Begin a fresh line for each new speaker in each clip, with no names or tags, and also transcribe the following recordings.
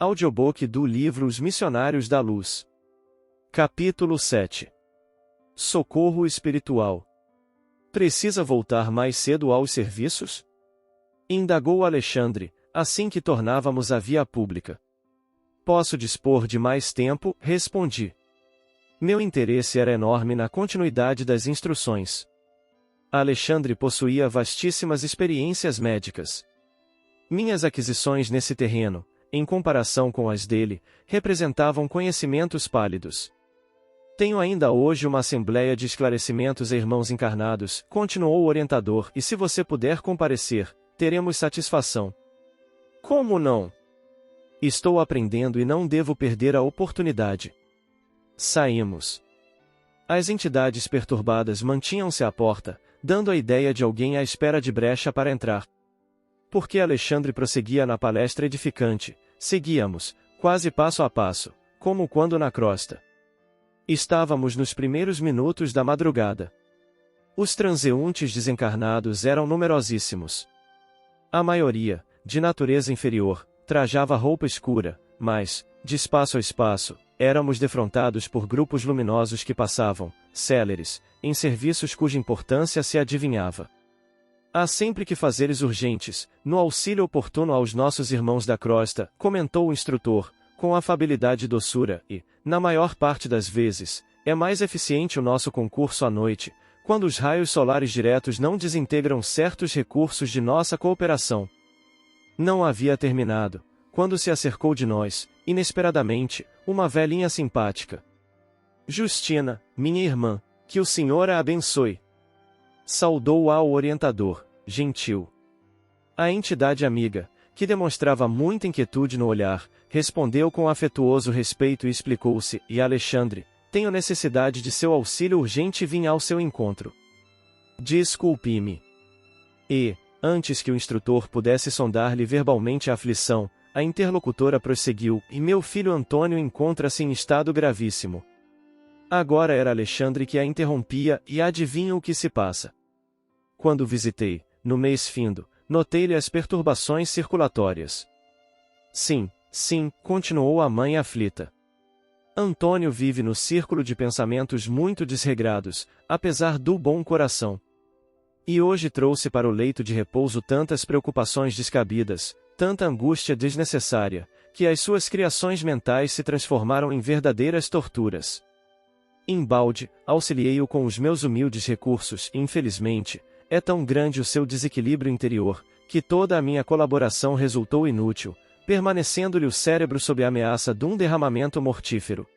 Audiobook do livro Os Missionários da Luz. Capítulo 7. Socorro espiritual. Precisa voltar mais cedo aos serviços? Indagou Alexandre, assim que tornávamos a via pública. Posso dispor de mais tempo, respondi. Meu interesse era enorme na continuidade das instruções. Alexandre possuía vastíssimas experiências médicas. Minhas aquisições nesse terreno, em comparação com as dele, representavam conhecimentos pálidos. Tenho ainda hoje uma assembleia de esclarecimentos a irmãos encarnados, continuou o orientador, e se você puder comparecer, teremos satisfação. Como não? Estou aprendendo e não devo perder a oportunidade. Saímos. As entidades perturbadas mantinham-se à porta, dando a ideia de alguém à espera de brecha para entrar. Porque Alexandre prosseguia na palestra edificante, seguíamos, quase passo a passo, como quando na crosta. Estávamos nos primeiros minutos da madrugada. Os transeuntes desencarnados eram numerosíssimos. A maioria, de natureza inferior, trajava roupa escura, mas, de espaço a espaço, éramos defrontados por grupos luminosos que passavam, céleres, em serviços cuja importância se adivinhava. Há sempre que fazeres urgentes, no auxílio oportuno aos nossos irmãos da crosta, comentou o instrutor, com afabilidade e doçura, e, na maior parte das vezes, é mais eficiente o nosso concurso à noite, quando os raios solares diretos não desintegram certos recursos de nossa cooperação. Não havia terminado, quando se acercou de nós, inesperadamente, uma velhinha simpática. Justina, minha irmã, que o Senhor a abençoe. Saudou ao orientador, gentil. A entidade amiga, que demonstrava muita inquietude no olhar, respondeu com afetuoso respeito e explicou-se, e Alexandre, tenho necessidade de seu auxílio urgente e vim ao seu encontro. Desculpe-me. E, antes que o instrutor pudesse sondar-lhe verbalmente a aflição, a interlocutora prosseguiu, e meu filho Antônio encontra-se em estado gravíssimo. Agora era Alexandre que a interrompia, e adivinha o que se passa. Quando visitei, no mês findo, notei-lhe as perturbações circulatórias. Sim, continuou a mãe aflita. Antônio vive no círculo de pensamentos muito desregrados, apesar do bom coração. E hoje trouxe para o leito de repouso tantas preocupações descabidas, tanta angústia desnecessária, que as suas criações mentais se transformaram em verdadeiras torturas. Embalde, auxiliei-o com os meus humildes recursos, e infelizmente, é tão grande o seu desequilíbrio interior, que toda a minha colaboração resultou inútil, permanecendo-lhe o cérebro sob a ameaça de um derramamento mortífero.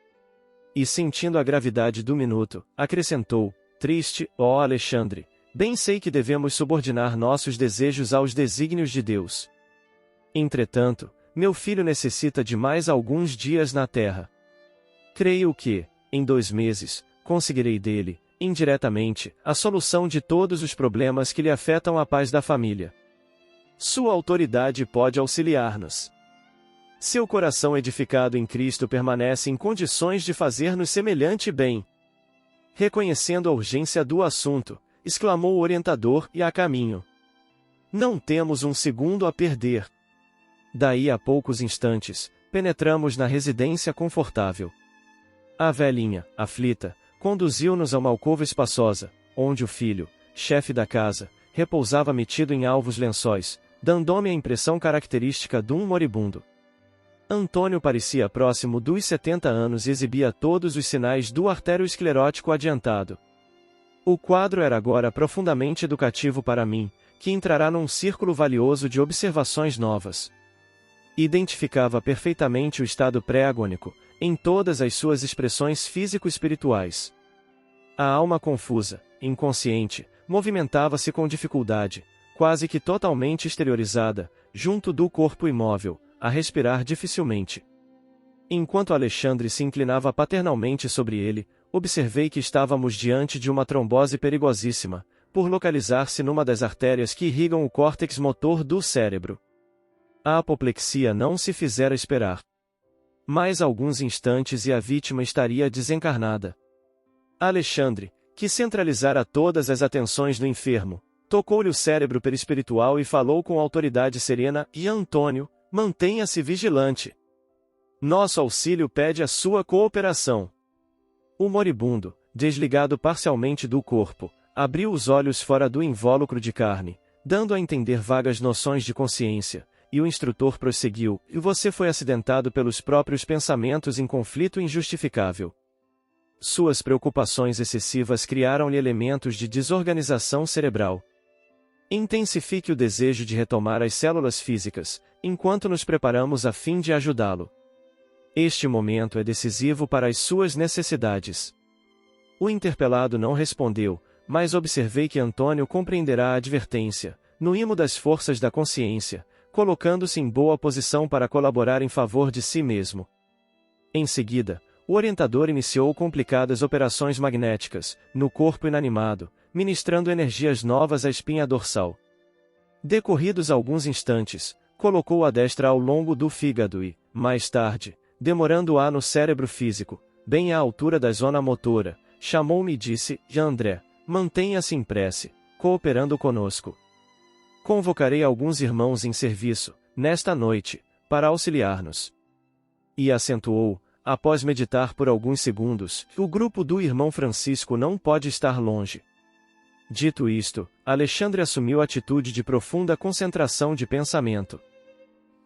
E sentindo a gravidade do minuto, acrescentou, triste, ó Alexandre, bem sei que devemos subordinar nossos desejos aos desígnios de Deus. Entretanto, meu filho necessita de mais alguns dias na terra. Creio que, em 2 meses, conseguirei dele, indiretamente, a solução de todos os problemas que lhe afetam a paz da família. Sua autoridade pode auxiliar-nos. Seu coração edificado em Cristo permanece em condições de fazer-nos semelhante bem. Reconhecendo a urgência do assunto, exclamou o orientador, e a caminho. Não temos um segundo a perder. Daí a poucos instantes, penetramos na residência confortável. A velhinha, aflita, conduziu-nos a uma alcova espaçosa, onde o filho, chefe da casa, repousava metido em alvos lençóis, dando-me a impressão característica de um moribundo. Antônio parecia próximo dos 70 anos e exibia todos os sinais do arteriosclerótico adiantado. O quadro era agora profundamente educativo para mim, que entrará num círculo valioso de observações novas. Identificava perfeitamente o estado pré-agônico, em todas as suas expressões físico-espirituais. A alma confusa, inconsciente, movimentava-se com dificuldade, quase que totalmente exteriorizada, junto do corpo imóvel, a respirar dificilmente. Enquanto Alexandre se inclinava paternalmente sobre ele, observei que estávamos diante de uma trombose perigosíssima, por localizar-se numa das artérias que irrigam o córtex motor do cérebro. A apoplexia não se fizera esperar. Mais alguns instantes e a vítima estaria desencarnada. Alexandre, que centralizara todas as atenções no enfermo, tocou-lhe o cérebro perispiritual e falou com autoridade serena, e Antônio, mantenha-se vigilante. Nosso auxílio pede a sua cooperação. O moribundo, desligado parcialmente do corpo, abriu os olhos fora do invólucro de carne, dando a entender vagas noções de consciência, e o instrutor prosseguiu: e você foi acidentado pelos próprios pensamentos em conflito injustificável. Suas preocupações excessivas criaram-lhe elementos de desorganização cerebral. Intensifique o desejo de retomar as células físicas, enquanto nos preparamos a fim de ajudá-lo. Este momento é decisivo para as suas necessidades. O interpelado não respondeu, mas observei que Antônio compreenderá a advertência, no imo das forças da consciência, colocando-se em boa posição para colaborar em favor de si mesmo. Em seguida, o orientador iniciou complicadas operações magnéticas, no corpo inanimado, ministrando energias novas à espinha dorsal. Decorridos alguns instantes, colocou a destra ao longo do fígado e, mais tarde, demorando-a no cérebro físico, bem à altura da zona motora, chamou-me e disse: André, mantenha-se em prece, cooperando conosco. Convocarei alguns irmãos em serviço, nesta noite, para auxiliar-nos. E acentuou, após meditar por alguns segundos: o grupo do irmão Francisco não pode estar longe. Dito isto, Alexandre assumiu atitude de profunda concentração de pensamento.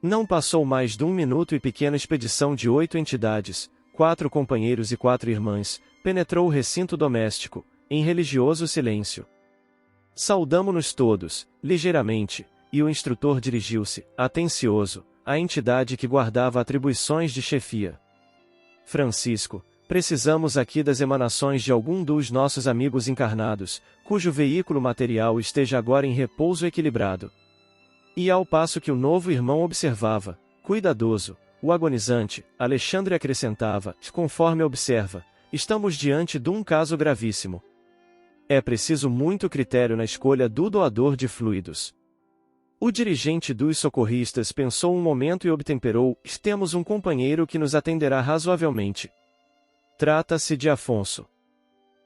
Não passou mais de 1 minuto e pequena expedição de 8 entidades, 4 companheiros e 4 irmãs, penetrou o recinto doméstico, em religioso silêncio. Saudamo-nos todos, ligeiramente, e o instrutor dirigiu-se, atencioso, à entidade que guardava atribuições de chefia. Francisco, precisamos aqui das emanações de algum dos nossos amigos encarnados, cujo veículo material esteja agora em repouso equilibrado. E ao passo que o novo irmão observava, cuidadoso, o agonizante, Alexandre acrescentava: conforme observa, estamos diante de um caso gravíssimo. É preciso muito critério na escolha do doador de fluidos. O dirigente dos socorristas pensou um momento e obtemperou: temos um companheiro que nos atenderá razoavelmente. Trata-se de Afonso.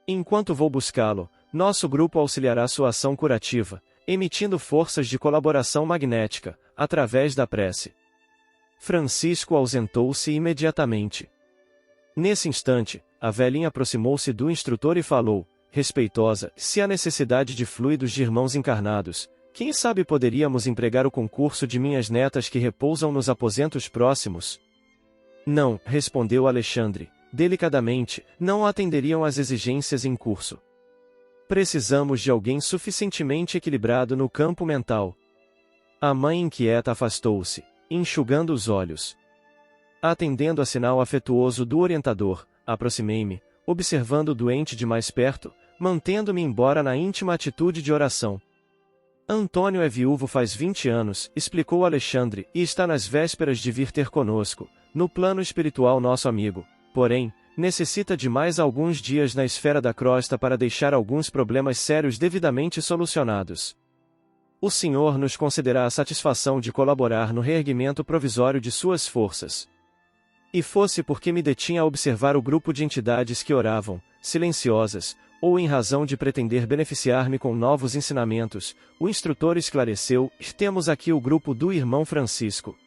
Enquanto vou buscá-lo, nosso grupo auxiliará sua ação curativa, emitindo forças de colaboração magnética, através da prece. Francisco ausentou-se imediatamente. Nesse instante, a velhinha aproximou-se do instrutor e falou, respeitosa: se há necessidade de fluidos de irmãos encarnados, quem sabe poderíamos empregar o concurso de minhas netas que repousam nos aposentos próximos? Não, respondeu Alexandre, delicadamente, não atenderiam às exigências em curso. Precisamos de alguém suficientemente equilibrado no campo mental. A mãe inquieta afastou-se, enxugando os olhos. Atendendo a sinal afetuoso do orientador, aproximei-me, observando o doente de mais perto, mantendo-me embora na íntima atitude de oração. Antônio é viúvo faz 20 anos, explicou Alexandre, e está nas vésperas de vir ter conosco, no plano espiritual nosso amigo, porém, necessita de mais alguns dias na esfera da crosta para deixar alguns problemas sérios devidamente solucionados. O Senhor nos concederá a satisfação de colaborar no reerguimento provisório de suas forças. E fosse porque me detinha a observar o grupo de entidades que oravam, silenciosas, ou em razão de pretender beneficiar-me com novos ensinamentos, o instrutor esclareceu: temos aqui o grupo do irmão Francisco.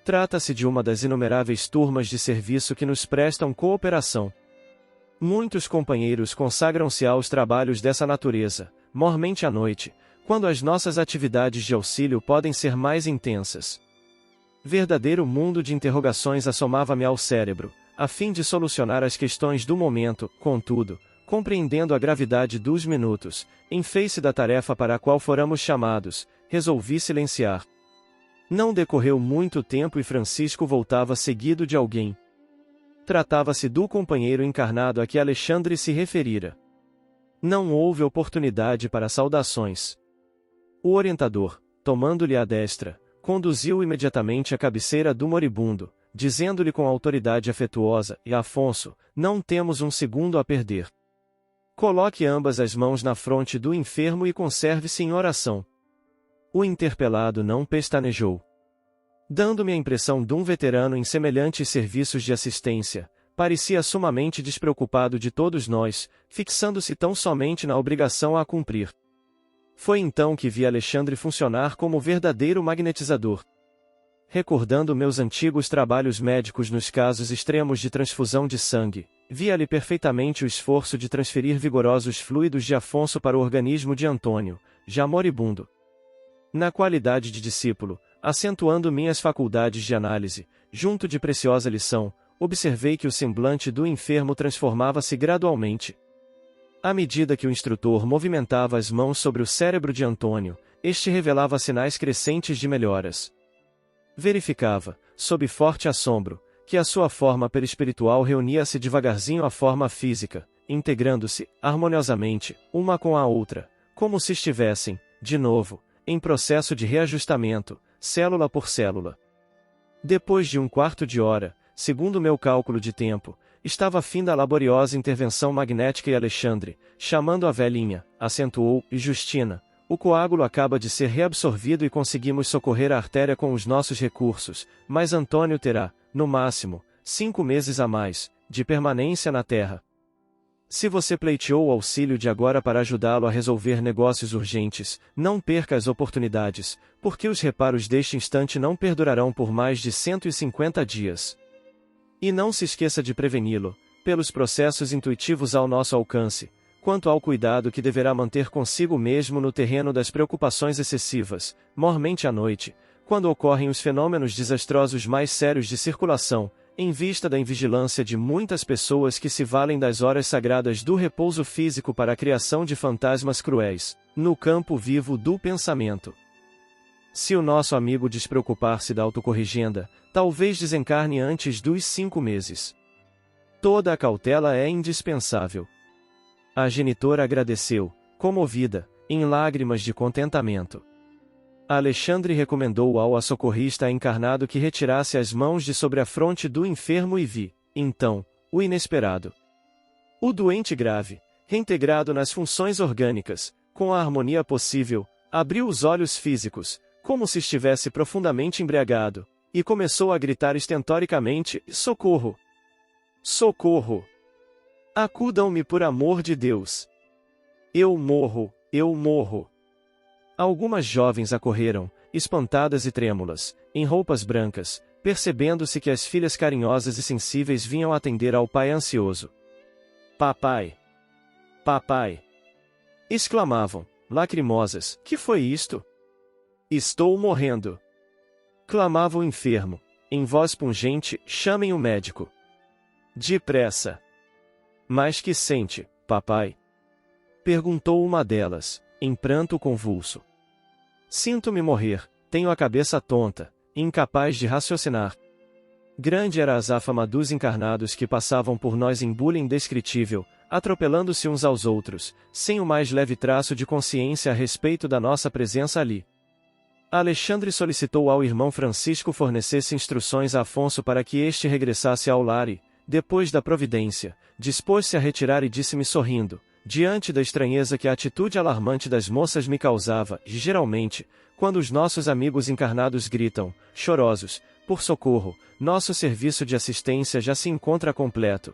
Trata-se de uma das inumeráveis turmas de serviço que nos prestam cooperação. Muitos companheiros consagram-se aos trabalhos dessa natureza, mormente à noite, quando as nossas atividades de auxílio podem ser mais intensas. Verdadeiro mundo de interrogações assomava-me ao cérebro, a fim de solucionar as questões do momento, contudo, compreendendo a gravidade dos minutos, em face da tarefa para a qual fôramos chamados, resolvi silenciar. Não decorreu muito tempo e Francisco voltava seguido de alguém. Tratava-se do companheiro encarnado a que Alexandre se referira. Não houve oportunidade para saudações. O orientador, tomando-lhe a destra, conduziu-o imediatamente à cabeceira do moribundo, dizendo-lhe com autoridade afetuosa: e Afonso, não temos um segundo a perder. Coloque ambas as mãos na fronte do enfermo e conserve-se em oração. O interpelado não pestanejou. Dando-me a impressão de um veterano em semelhantes serviços de assistência, parecia sumamente despreocupado de todos nós, fixando-se tão somente na obrigação a cumprir. Foi então que vi Alexandre funcionar como verdadeiro magnetizador. recordando meus antigos trabalhos médicos nos casos extremos de transfusão de sangue, via-lhe perfeitamente o esforço de transferir vigorosos fluidos de Afonso para o organismo de Antônio, já moribundo. Na qualidade de discípulo, acentuando minhas faculdades de análise, junto de preciosa lição, observei que o semblante do enfermo transformava-se gradualmente. À medida que o instrutor movimentava as mãos sobre o cérebro de Antônio, este revelava sinais crescentes de melhoras. Verificava, sob forte assombro, que a sua forma perispiritual reunia-se devagarzinho à forma física, integrando-se, harmoniosamente, uma com a outra, como se estivessem, de novo, em processo de reajustamento, célula por célula. Depois de um quarto de hora, segundo meu cálculo de tempo, estava finda a laboriosa intervenção magnética e Alexandre, chamando a velhinha, acentuou, e Justina, o coágulo acaba de ser reabsorvido e conseguimos socorrer a artéria com os nossos recursos, mas Antônio terá, no máximo, 5 meses a mais, de permanência na Terra. Se você pleiteou o auxílio de agora para ajudá-lo a resolver negócios urgentes, não perca as oportunidades, porque os reparos deste instante não perdurarão por mais de 150 dias. E não se esqueça de preveni-lo, pelos processos intuitivos ao nosso alcance, quanto ao cuidado que deverá manter consigo mesmo no terreno das preocupações excessivas, mormente à noite, quando ocorrem os fenômenos desastrosos mais sérios de circulação, em vista da invigilância de muitas pessoas que se valem das horas sagradas do repouso físico para a criação de fantasmas cruéis, no campo vivo do pensamento. Se o nosso amigo despreocupar-se da autocorrigenda, talvez desencarne antes dos 5 meses. Toda a cautela é indispensável. A genitora agradeceu, comovida, em lágrimas de contentamento. Alexandre recomendou ao socorrista encarnado que retirasse as mãos de sobre a fronte do enfermo e vi, então, o inesperado. O doente grave, reintegrado nas funções orgânicas, com a harmonia possível, abriu os olhos físicos, como se estivesse profundamente embriagado, e começou a gritar estentoricamente: socorro! Socorro! Acudam-me por amor de Deus! Eu morro, eu morro! Algumas jovens acorreram, espantadas e trêmulas, em roupas brancas, percebendo-se que as filhas carinhosas e sensíveis vinham atender ao pai ansioso. Papai! Papai! Exclamavam, lacrimosas: que foi isto? Estou morrendo! Clamava o enfermo, em voz pungente: chamem o médico! Depressa! Mas que sente, papai? Perguntou uma delas, em pranto convulso. Sinto-me morrer, tenho a cabeça tonta, incapaz de raciocinar. Grande era a azáfama dos encarnados que passavam por nós em bula indescritível, atropelando-se uns aos outros, sem o mais leve traço de consciência a respeito da nossa presença ali. Alexandre solicitou ao irmão Francisco fornecesse instruções a Afonso para que este regressasse ao lar e, depois da providência, dispôs-se a retirar e disse-me sorrindo, diante da estranheza que a atitude alarmante das moças me causava, e geralmente, quando os nossos amigos encarnados gritam, chorosos, por socorro, nosso serviço de assistência já se encontra completo.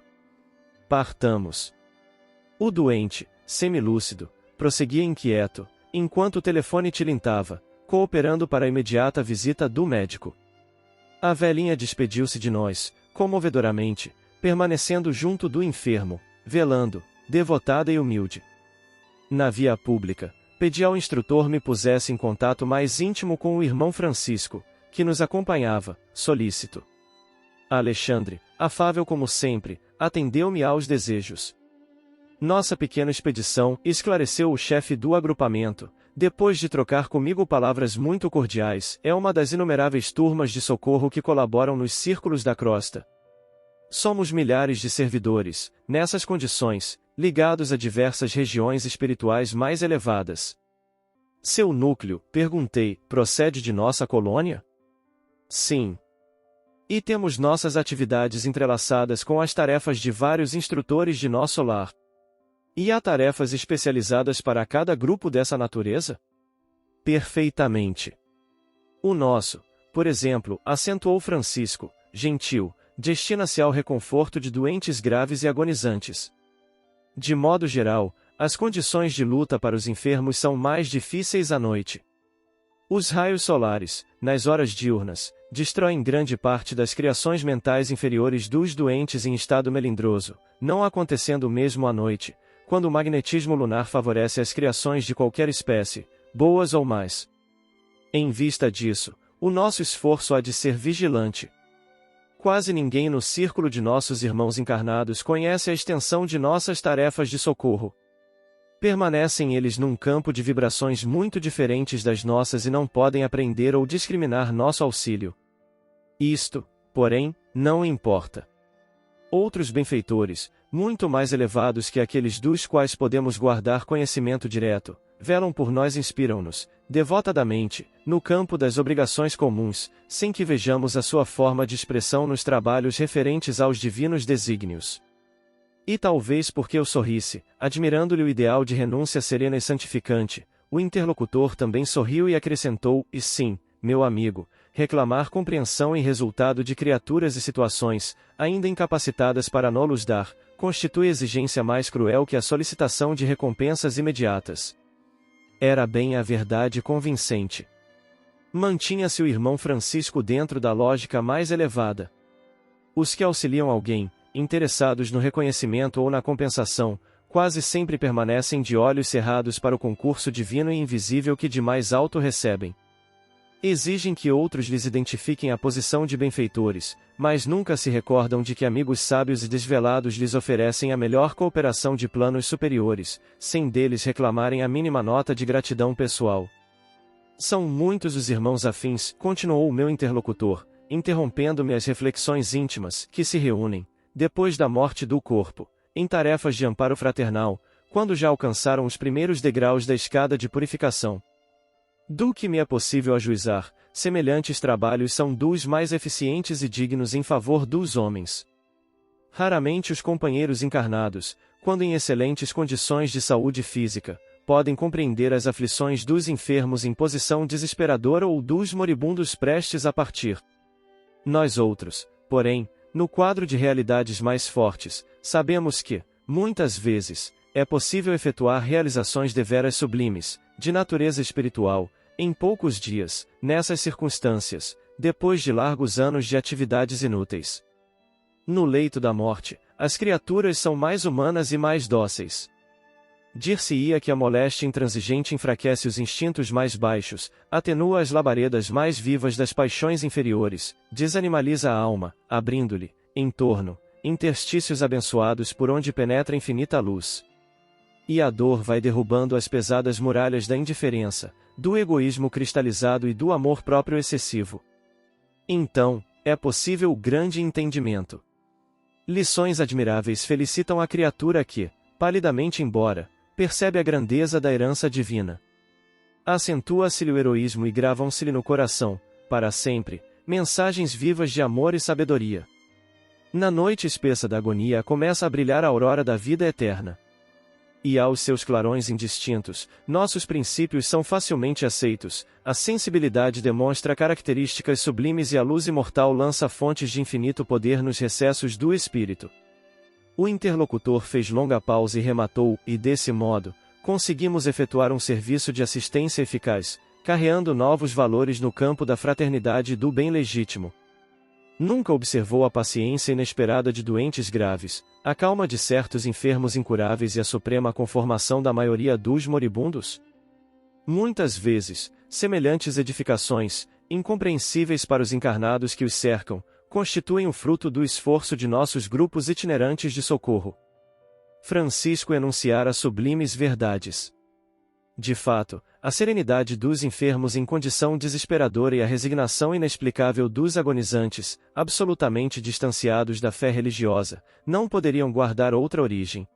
Partamos. O doente, semilúcido, prosseguia inquieto, enquanto o telefone tilintava, cooperando para a imediata visita do médico. A velhinha despediu-se de nós, comovedoramente, permanecendo junto do enfermo, velando, devotada e humilde. Na via pública, pedi ao instrutor me pusesse em contato mais íntimo com o irmão Francisco, que nos acompanhava, solícito. Alexandre, afável como sempre, atendeu-me aos desejos. Nossa pequena expedição, esclareceu o chefe do agrupamento, depois de trocar comigo palavras muito cordiais, é uma das inumeráveis turmas de socorro que colaboram nos círculos da crosta. Somos milhares de servidores, nessas condições, ligados a diversas regiões espirituais mais elevadas. Seu núcleo, perguntei, procede de nossa colônia? Sim. E temos nossas atividades entrelaçadas com as tarefas de vários instrutores de nosso lar. E há tarefas especializadas para cada grupo dessa natureza? Perfeitamente. O nosso, por exemplo, acentuou Francisco, gentil, destina-se ao reconforto de doentes graves e agonizantes. De modo geral, as condições de luta para os enfermos são mais difíceis à noite. Os raios solares, nas horas diurnas, destroem grande parte das criações mentais inferiores dos doentes em estado melindroso, não acontecendo o mesmo à noite, quando o magnetismo lunar favorece as criações de qualquer espécie, boas ou más. Em vista disso, o nosso esforço há de ser vigilante. Quase ninguém no círculo de nossos irmãos encarnados conhece a extensão de nossas tarefas de socorro. Permanecem eles num campo de vibrações muito diferentes das nossas e não podem aprender ou discriminar nosso auxílio. Isto, porém, não importa. Outros benfeitores, muito mais elevados que aqueles dos quais podemos guardar conhecimento direto, velam por nós e inspiram-nos, devotadamente, no campo das obrigações comuns, sem que vejamos a sua forma de expressão nos trabalhos referentes aos divinos desígnios. E talvez porque eu sorrisse, admirando-lhe o ideal de renúncia serena e santificante, o interlocutor também sorriu e acrescentou: e sim, meu amigo, reclamar compreensão em resultado de criaturas e situações, ainda incapacitadas para nos dar, constitui exigência mais cruel que a solicitação de recompensas imediatas. Era bem a verdade convincente. Mantinha-se o irmão Francisco dentro da lógica mais elevada. Os que auxiliam alguém, interessados no reconhecimento ou na compensação, quase sempre permanecem de olhos cerrados para o concurso divino e invisível que de mais alto recebem. Exigem que outros lhes identifiquem a posição de benfeitores, mas nunca se recordam de que amigos sábios e desvelados lhes oferecem a melhor cooperação de planos superiores, sem deles reclamarem a mínima nota de gratidão pessoal. São muitos os irmãos afins, continuou o meu interlocutor, interrompendo-me as reflexões íntimas, que se reúnem, depois da morte do corpo, em tarefas de amparo fraternal, quando já alcançaram os primeiros degraus da escada de purificação. Do que me é possível ajuizar, semelhantes trabalhos são dos mais eficientes e dignos em favor dos homens. Raramente os companheiros encarnados, quando em excelentes condições de saúde física, podem compreender as aflições dos enfermos em posição desesperadora ou dos moribundos prestes a partir. Nós outros, porém, no quadro de realidades mais fortes, sabemos que, muitas vezes, é possível efetuar realizações deveras sublimes, de natureza espiritual, em poucos dias, nessas circunstâncias, depois de largos anos de atividades inúteis. No leito da morte, as criaturas são mais humanas e mais dóceis. Dir-se-ia que a moléstia intransigente enfraquece os instintos mais baixos, atenua as labaredas mais vivas das paixões inferiores, desanimaliza a alma, abrindo-lhe, em torno, interstícios abençoados por onde penetra infinita luz. E a dor vai derrubando as pesadas muralhas da indiferença, do egoísmo cristalizado e do amor próprio excessivo. Então, é possível o grande entendimento. Lições admiráveis felicitam a criatura que, palidamente embora, percebe a grandeza da herança divina. Acentua-se-lhe o heroísmo e gravam-se-lhe no coração, para sempre, mensagens vivas de amor e sabedoria. Na noite espessa da agonia começa a brilhar a aurora da vida eterna. E aos seus clarões indistintos, nossos princípios são facilmente aceitos, a sensibilidade demonstra características sublimes e a luz imortal lança fontes de infinito poder nos recessos do espírito. O interlocutor fez longa pausa e rematou, e desse modo, conseguimos efetuar um serviço de assistência eficaz, carreando novos valores no campo da fraternidade e do bem legítimo. Nunca observou a paciência inesperada de doentes graves, a calma de certos enfermos incuráveis e a suprema conformação da maioria dos moribundos? Muitas vezes, semelhantes edificações, incompreensíveis para os encarnados que os cercam, constituem o fruto do esforço de nossos grupos itinerantes de socorro. Francisco enunciara sublimes verdades. De fato, a serenidade dos enfermos em condição desesperadora e a resignação inexplicável dos agonizantes, absolutamente distanciados da fé religiosa, não poderiam guardar outra origem.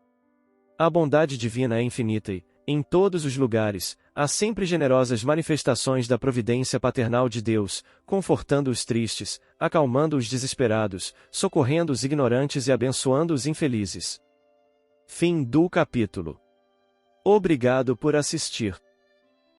A bondade divina é infinita e, em todos os lugares, há sempre generosas manifestações da providência paternal de Deus, confortando os tristes, acalmando os desesperados, socorrendo os ignorantes e abençoando os infelizes. Fim do capítulo. Obrigado por assistir.